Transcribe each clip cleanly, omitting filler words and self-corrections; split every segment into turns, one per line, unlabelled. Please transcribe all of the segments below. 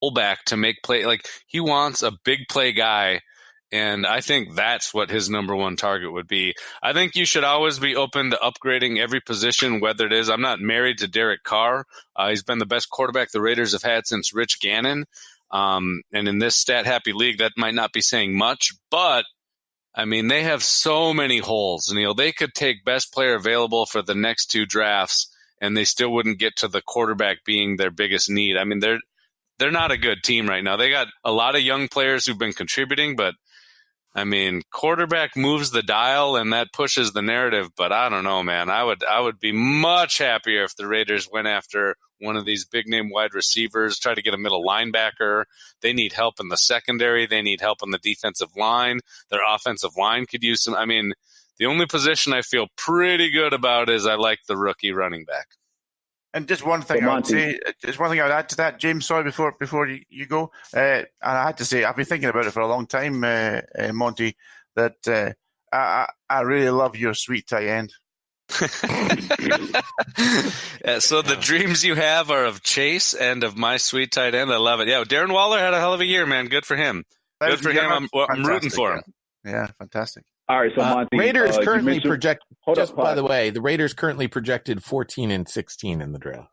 fullback to make play. Like, he wants a big play guy, and I think that's what his number one target would be. I think you should always be open to upgrading every position, whether it is. I'm not married to Derek Carr. He's been the best quarterback the Raiders have had since Rich Gannon. And in this stat-happy league, that might not be saying much, but I mean, they have so many holes. Neil, they could take best player available for the next 2 drafts, and they still wouldn't get to the quarterback being their biggest need. I mean, they're not a good team right now. They got a lot of young players who've been contributing, but I mean, quarterback moves the dial and that pushes the narrative. But I don't know, man. I would be much happier if the Raiders went after one of these big name wide receivers, try to get a middle linebacker. They need help in the secondary. They need help in the defensive line. Their offensive line could use some. I mean, the only position I feel pretty good about is I like the rookie running back.
And just one thing I would add to that, James. Sorry, before you go, and I had to say I've been thinking about it for a long time, Monty. That I really love your sweet tight end.
So the dreams you have are of Chase and of my sweet tight end. I love it. Yeah, Darren Waller had a hell of a year, man. Good for him. Good for him. I'm rooting for him.
Yeah, fantastic.
All right, so Monty,
Raiders currently project. Just by the way, the Raiders currently projected 14-16 in the draft.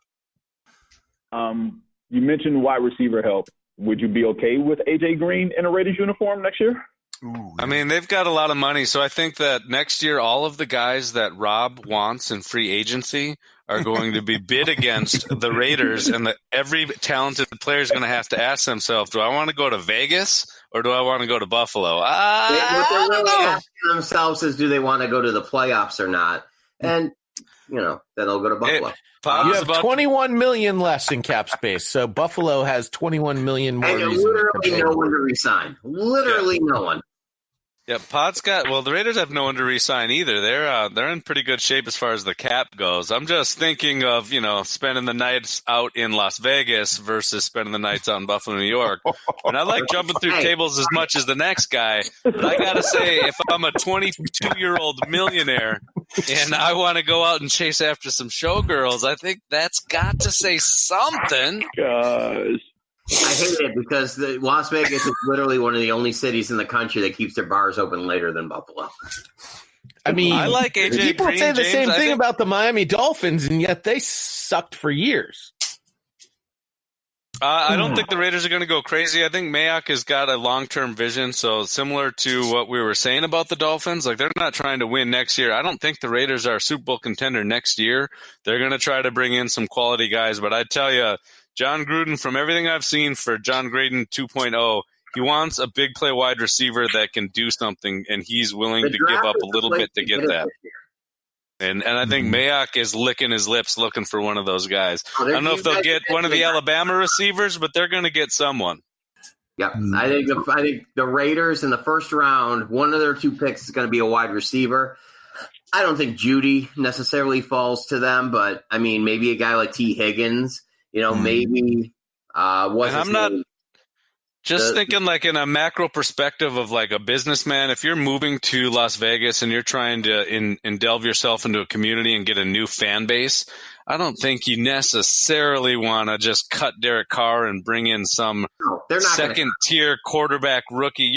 You mentioned wide receiver help. Would you be okay with AJ Green in a Raiders uniform next year?
Ooh,
I mean, they've got a lot of money, so I think that next year all of the guys that Rob wants in free agency are going to be bid against the Raiders, and every talented player is going to have to ask themselves, do I want to go to Vegas or do I want to go to Buffalo?
What they're really asking themselves is, do they want to go to the playoffs or not? And, then they'll go to Buffalo.
You have $21 million less in cap space, so Buffalo has $21 million more.
And literally no one to resign. Literally no one.
Yeah, the Raiders have no one to re-sign either. They're in pretty good shape as far as the cap goes. I'm just thinking of, spending the nights out in Las Vegas versus spending the nights out in Buffalo, New York. And I like jumping through tables as much as the next guy. But I got to say, if I'm a 22-year-old millionaire and I want to go out and chase after some showgirls, I think that's got to say something.
Gosh.
I hate it because Las Vegas is literally one of the only cities in the country that keeps their bars open later than Buffalo.
I mean,
I like AJ
people
Green,
say the
James,
same thing about the Miami Dolphins, and yet they sucked for years.
I don't think the Raiders are going to go crazy. I think Mayock has got a long-term vision, so similar to what we were saying about the Dolphins, like they're not trying to win next year. I don't think the Raiders are a Super Bowl contender next year. They're going to try to bring in some quality guys, but I tell you, John Gruden, from everything I've seen for John Gruden 2.0, he wants a big play wide receiver that can do something, and he's willing to give up a little bit to get that. And I think Mayock is licking his lips looking for one of those guys. I don't know if they'll get one of the Alabama receivers, but they're going to get someone.
Yep. I think the Raiders in the first round, one of their 2 picks is going to be a wide receiver. I don't think Judy necessarily falls to them, but, I mean, maybe a guy like T. Higgins. Maybe
I'm not just thinking like in a macro perspective of like a businessman. If you're moving to Las Vegas and you're trying to delve yourself into a community and get a new fan base, I don't think you necessarily want to just cut Derek Carr and bring in some second-tier quarterback rookie.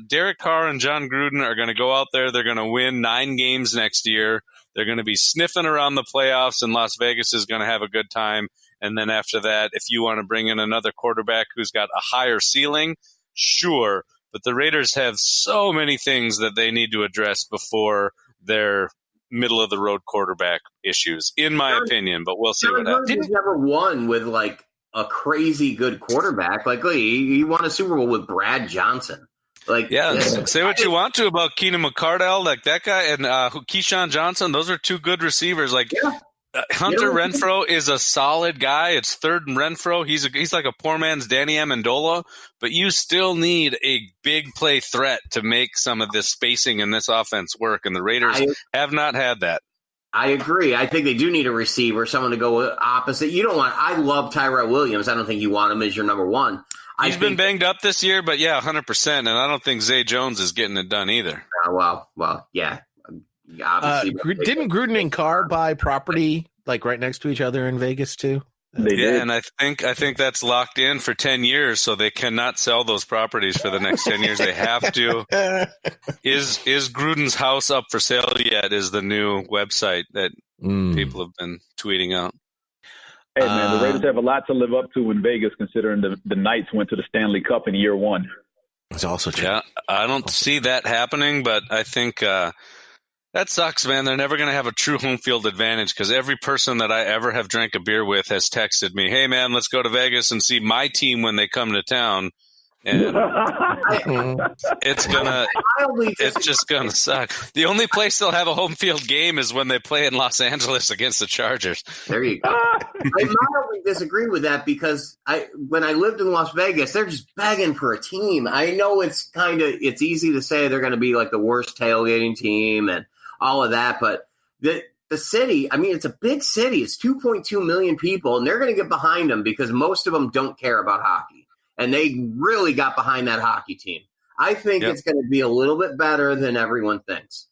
Derek Carr and John Gruden are going to go out there. They're going to win 9 games next year. They're going to be sniffing around the playoffs, and Las Vegas is going to have a good time. And then after that, if you want to bring in another quarterback who's got a higher ceiling, sure. But the Raiders have so many things that they need to address before their middle-of-the-road quarterback issues, in my opinion. But we'll see what happens.
He's never won with, like, a crazy good quarterback. Like, he won a Super Bowl with Brad Johnson. Like,
say what you want to about Keenan McCardell, like that guy, and Keyshawn Johnson. Those are 2 good receivers. Like, Hunter Renfrow is a solid guy. It's third and Renfrow. He's like a poor man's Danny Amendola, but you still need a big play threat to make some of this spacing in this offense work, and the Raiders have not had that.
I agree. I think they do need a receiver, someone to go opposite. I love Tyrell Williams. I don't think you want him as your number 1.
He's been banged up this year, but 100%, and I don't think Zay Jones is getting it done either.
Well, yeah.
Didn't Gruden and Carr buy property like right next to each other in Vegas too?
They did.
And I think that's locked in for 10 years, so they cannot sell those properties for the next 10 years. They have to. Is Gruden's house up for sale yet? Is the new website that people have been tweeting out.
Hey, man, the Raiders have a lot to live up to in Vegas, considering the Knights went to the Stanley Cup in year one.
It's also true.
Yeah, I don't see that happening, but I think that sucks, man. They're never going to have a true home field advantage because every person that I ever have drank a beer with has texted me, hey, man, let's go to Vegas and see my team when they come to town. And it's just going to suck. The only place they'll have a home field game is when they play in Los Angeles against the Chargers.
There you go. I mildly disagree with that because when I lived in Las Vegas, they're just begging for a team. I know it's easy to say they're going to be like the worst tailgating team and all of that, but the city, I mean, it's a big city. It's 2.2 million people, and they're going to get behind them because most of them don't care about hockey. And they really got behind that hockey team. I think it's going to be a little bit better than everyone thinks.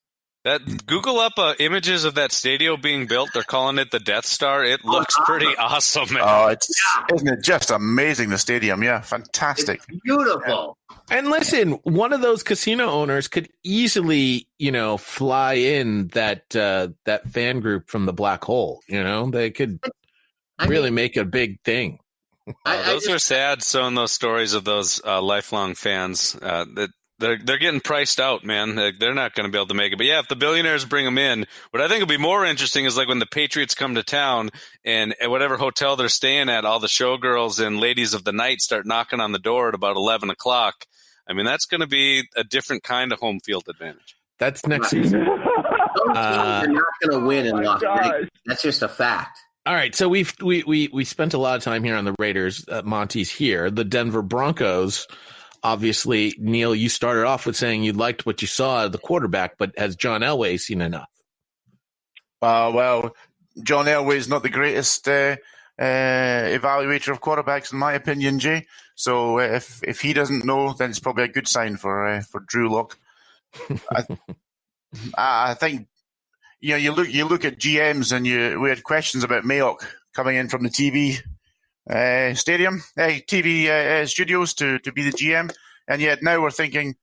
Google up images of that stadium being built. They're calling it the Death Star. It looks pretty awesome, man.
Oh, isn't it just amazing, the stadium? Yeah, fantastic.
It's beautiful.
Yeah.
And listen, one of those casino owners could easily, fly in that fan group from the black hole. They could really make a big thing.
Those are sad, sewing those stories of those lifelong fans that they're getting priced out, man. They're not going to be able to make it. But yeah, if the billionaires bring them in, what I think will be more interesting is like when the Patriots come to town and at whatever hotel they're staying at, all the showgirls and ladies of the night start knocking on the door at about 11 o'clock. I mean, that's going to be a different kind of home field advantage.
That's next season.
Those teams are not going to win in Las Vegas. That's just a fact.
All right, so we spent a lot of time here on the Raiders. Monty's here. The Denver Broncos, obviously, Neil, you started off with saying you liked what you saw of the quarterback, but has John Elway seen enough?
Well, John Elway is not the greatest evaluator of quarterbacks, in my opinion, Jay. So if he doesn't know, then it's probably a good sign for Drew Lock. I think. You look at GMs and we had questions about Mayock coming in from the TV studios to be the GM, and yet now we're thinking,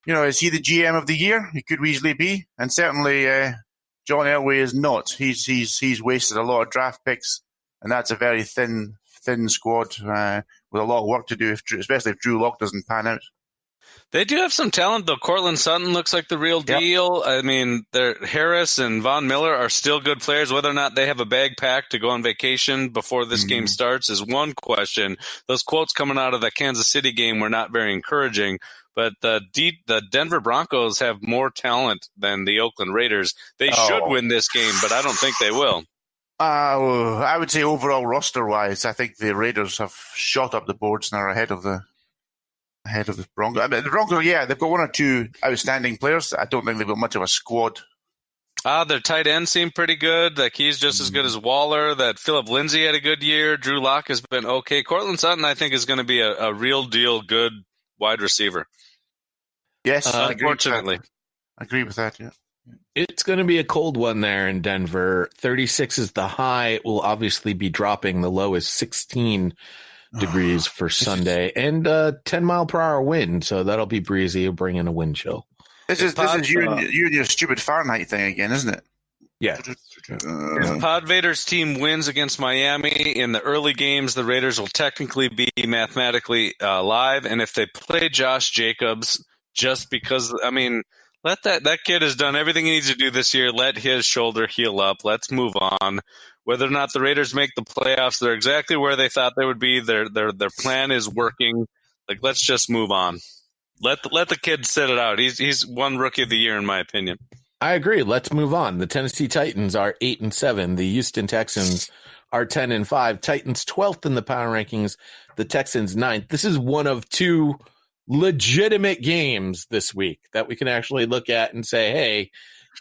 is he the GM of the year? He could easily be, and certainly John Elway is not. He's wasted a lot of draft picks, and that's a very thin squad with a lot of work to do, especially if Drew Lock doesn't pan out.
They do have some talent, though. Cortland Sutton looks like the real deal. I mean, Harris and Von Miller are still good players. Whether or not they have a bag packed to go on vacation before this game starts is one question. Those quotes coming out of the Kansas City game were not very encouraging. But the Denver Broncos have more talent than the Oakland Raiders. They should win this game, but I don't think they will.
I would say overall roster-wise, I think the Raiders have shot up the boards and are ahead of the Broncos. I mean, the Broncos, they've got one or two outstanding players. I don't think they've got much of a squad.
Their tight end seemed pretty good. Like he's just as good as Waller. That Phillip Lindsay had a good year. Drew Lock has been okay. Cortland Sutton, I think, is going to be a real deal good wide receiver.
Yes,
unfortunately.
I agree with that, yeah.
It's going to be a cold one there in Denver. 36 is the high. It will obviously be dropping. The low is 16 degrees for Sunday, and 10-mile-per-hour wind, so that'll be breezy. You'll bring in a wind chill.
This is you and your stupid Fahrenheit thing again, isn't it?
Yeah.
If PodVader's team wins against Miami in the early games, the Raiders will technically be mathematically live, and if they play Josh Jacobs, just because, I mean, let that kid has done everything he needs to do this year. Let his shoulder heal up. Let's move on. Whether or not the Raiders make the playoffs, they're exactly where they thought they would be. Their plan is working. Like, let's just move on. Let the kid sit it out. He's one rookie of the year, in my opinion.
I agree. Let's move on. The Tennessee Titans are 8-7. The Houston Texans are 10-5. Titans 12th in the power rankings. The Texans 9th. This is one of two legitimate games this week that we can actually look at and say, hey,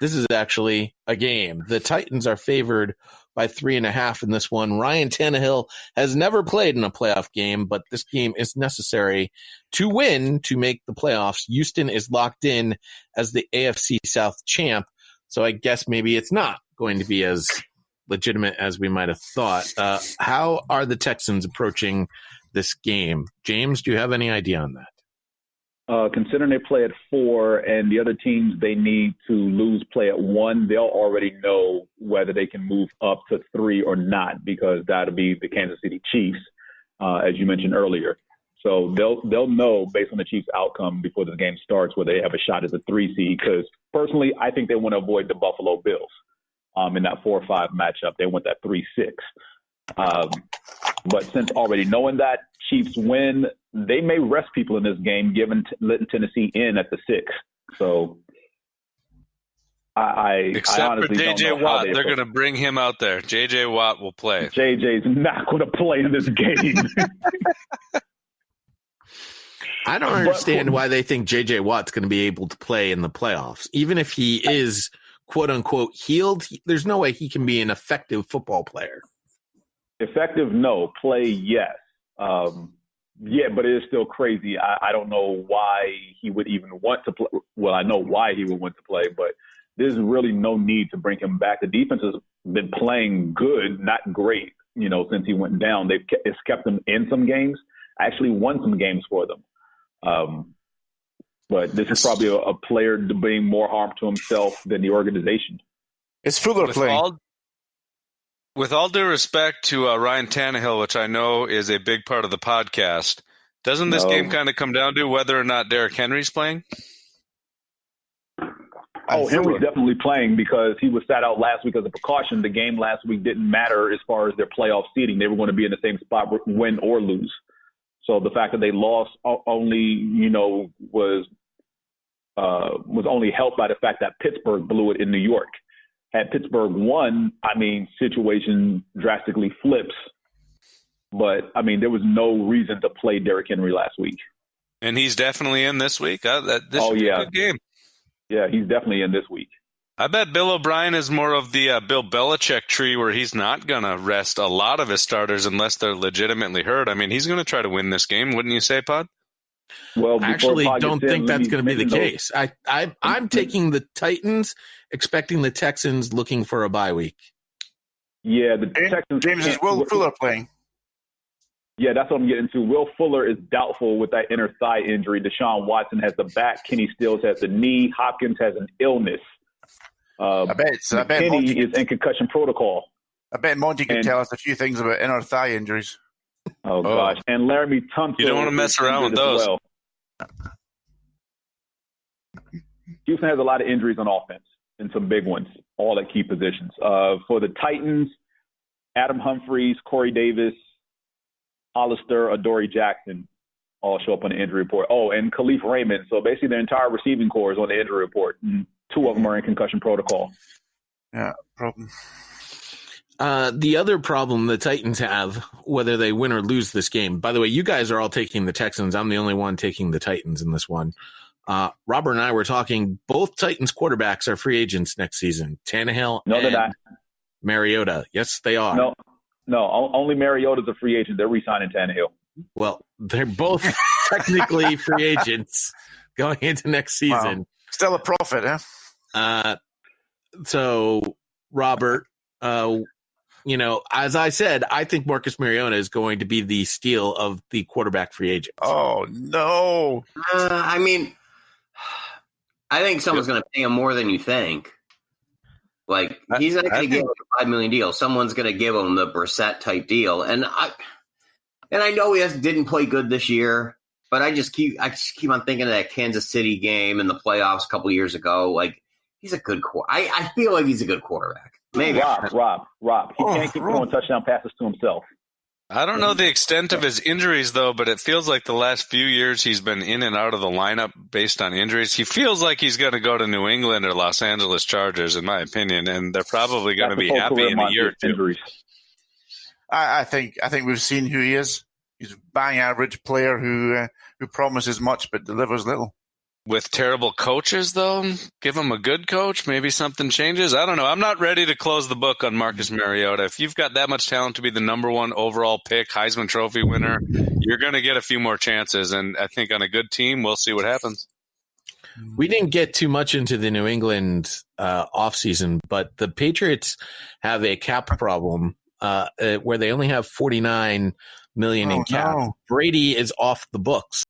this is actually a game. The Titans are favored by 3.5 in this one. Ryan Tannehill has never played in a playoff game, but this game is necessary to win to make the playoffs. Houston is locked in as the AFC South champ, so I guess maybe it's not going to be as legitimate as we might have thought. How are the Texans approaching this game? James, do you have any idea on that?
Considering they play at 4 and the other teams they need to lose play at 1, they'll already know whether they can move up to 3 or not, because that'll be the Kansas City Chiefs, as you mentioned earlier. So they'll know based on the Chiefs' outcome before the game starts whether they have a shot as a 3 seed. Because personally, I think they want to avoid the Buffalo Bills in that 4-5 matchup. They want that 3-6. But since already knowing that Chiefs win, they may rest people in this game, letting Tennessee in at the 6. So I honestly
for J.J.
don't know
Watt, they're going to bring him out there. J.J. Watt will play.
J.J.'s not going to play in this game.
I don't understand why they think J.J. Watt's going to be able to play in the playoffs. Even if he is, quote-unquote, healed, there's no way he can be an effective football player.
Effective, no. Play, yes. Yeah, but it is still crazy. I don't know why he would even want to play. Well, I know why he would want to play, but there's really no need to bring him back. The defense has been playing good, not great, since he went down. It's kept him in some games, actually won some games for them. But this is probably a player doing more harm to himself than the organization.
It's Fuller playing.
With all due respect to Ryan Tannehill, which I know is a big part of the podcast, doesn't this game kind of come down to whether or not Derrick Henry's playing?
Oh, Henry's definitely playing because he was sat out last week as a precaution. The game last week didn't matter as far as their playoff seeding. They were going to be in the same spot, win or lose. So the fact that they lost only, was only helped by the fact that Pittsburgh blew it in New York. Had Pittsburgh won, situation drastically flips. But, there was no reason to play Derrick Henry last week.
And he's definitely in this week. This should be a good game.
Yeah, he's definitely in this week.
I bet Bill O'Brien is more of the Bill Belichick tree where he's not going to rest a lot of his starters unless they're legitimately hurt. He's going to try to win this game, wouldn't you say, Pod?
Well,
I actually don't think that's going to be the case. I'm taking the Titans, expecting the Texans looking for a bye week.
Yeah, the Texans.
James, is Will Fuller playing?
Yeah, that's what I'm getting to. Will Fuller is doubtful with that inner thigh injury. Deshaun Watson has the back. Kenny Stills has the knee. Hopkins has an illness.
I bet
Kenny is in concussion protocol.
I bet Monty can tell us a few things about inner thigh injuries.
Oh, gosh. And Laramie Tunsil.
You don't want to mess around with those.
Well. Houston has a lot of injuries on offense and some big ones, all at key positions. For the Titans, Adam Humphries, Corey Davis, Hollister, Adoree Jackson all show up on the injury report. Oh, and Khalif Raymond. So basically their entire receiving corps is on the injury report. And 2 of them are in concussion protocol.
Yeah, problem.
The other problem the Titans have, whether they win or lose this game, by the way, you guys are all taking the Texans. I'm the only one taking the Titans in this one. Robert and I were talking, both Titans quarterbacks are free agents next season. Tannehill and Mariota. Yes, they are.
No, only Mariota's a free agent. They're re-signing Tannehill.
Well, they're both technically free agents going into next season.
Wow. Still a profit, huh?
So, Robert, as I said, I think Marcus Mariota is going to be the steal of the quarterback free agents.
Oh, no.
I think someone's going to pay him more than you think. Like, he's not going to give him a $5 million deal. Someone's going to give him the Brissett type deal. And I know he didn't play good this year, but I just keep on thinking of that Kansas City game in the playoffs a couple years ago. Like, he's a good I feel like he's a good quarterback. Maybe.
Rob. He can't keep throwing touchdown passes to himself.
I don't know the extent of his injuries, though, but it feels like the last few years he's been in and out of the lineup based on injuries. He feels like he's going to go to New England or Los Angeles Chargers, in my opinion, and they're probably going to be happy in a year or two.
Injuries.
I think we've seen who he is. He's a bang average player who promises much but delivers little.
With terrible coaches, though, give him a good coach. Maybe something changes. I don't know. I'm not ready to close the book on Marcus Mariota. If you've got that much talent to be the number 1 overall pick, Heisman Trophy winner, you're going to get a few more chances. And I think on a good team, we'll see what happens.
We didn't get too much into the New England offseason, but the Patriots have a cap problem where they only have $49 million in cap.
No.
Brady is off the books.